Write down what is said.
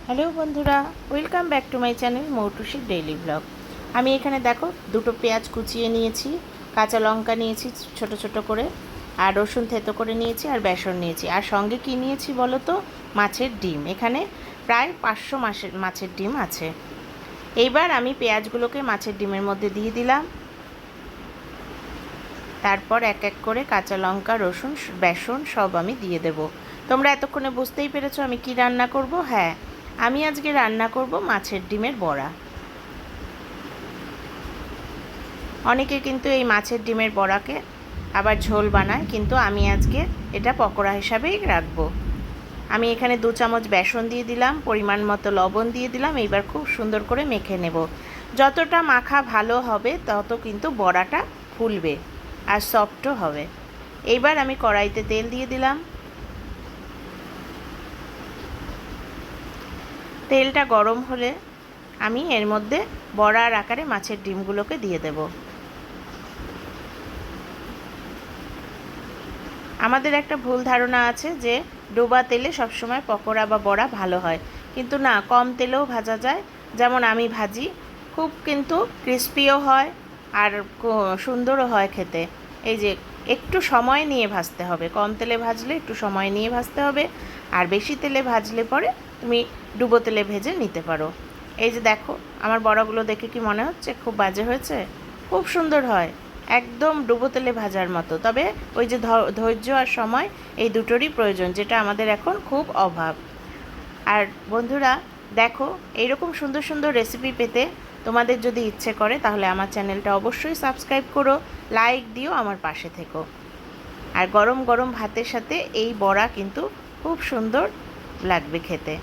Hello বন্ধুরা, welcome back to my channel মৌটুসির daily blog. আমি এখানে দেখো দুটো পেঁয়াজ কুচিয়ে নিয়েছি, কাঁচা লঙ্কা নিয়েছি ছোট ছোট করে, আর রসুন থেতো করে নিয়েছি, আর বেসন নিয়েছি, আর সঙ্গে কী নিয়েছি বলো তো? মাছের ডিম। এখানে প্রায় 500 মাছের ডিম আছে। এইবার আমি পেঁয়াজগুলোকে মাছের ডিমের মধ্যে দিয়ে দিলাম। তারপর এক এক করে কাঁচা লঙ্কা, রসুন, বেসন সব আমি দিয়ে দেব। তোমরা এতক্ষণে বুঝতেই পেরেছো আমি কি রান্না করব। হ্যাঁ, আমি আজকে রান্না করব মাছের ডিমের বড়া। অনেকে কিন্তু এই মাছের ডিমের বড়াকে আবার ঝোল বানায়, কিন্তু আমি আজকে এটা পকোড়া হিসাবেই রাখবো। আমি এখানে 2 চামচ বেসন দিয়ে দিলাম, পরিমাণ মতো লবণ দিয়ে দিলাম। এইবার খুব সুন্দর করে মেখে নেব। যতটা মাখা ভালো হবে তত কিন্তু বড়াটা ফুলবে আর সফটও হবে। এইবার আমি কড়াইতে তেল দিয়ে দিলাম। তেলটা গরম হলে আমি এর মধ্যে বড়ার আকারে মাছের ডিমগুলোকে দিয়ে দেব। আমাদের একটা ভুল ধারণা আছে যে ডোবা তেলে সবসময় পকোড়া বা বড়া ভালো হয়, কিন্তু না, কম তেলেও ভাজা যায়। যেমন আমি ভাজি, খুব কিন্তু ক্রিস্পিও হয় আর সুন্দরও হয় খেতে। এই যে একটু সময় নিয়ে ভাজতে হবে, কম তেলে ভাজলে একটু সময় নিয়ে ভাজতে হবে, আর বেশি তেলে ভাজলে পরে তুমি ডুবো তেলে ভেজে নিতে পারো। এই যে দেখো, আমার বড়াগুলো দেখে কি মনে হচ্ছে খুব বাজে হয়েছে? খুব সুন্দর হয়, একদম ডুবো তেলে ভাজার মতো। তবে ওই যে ধৈর্য আর সময়, এই দুটোরই প্রয়োজন, যেটা আমাদের এখন খুব অভাব। আর বন্ধুরা দেখো, এইরকম সুন্দর সুন্দর রেসিপি পেতে তোমাদের যদি ইচ্ছে করে তাহলে আমার চ্যানেলটা অবশ্যই সাবস্ক্রাইব করো, লাইক দিও, আমার পাশে থেকো। আর গরম গরম ভাতের সাথে এই বড়া কিন্তু খুব সুন্দর লাগবে খেতে।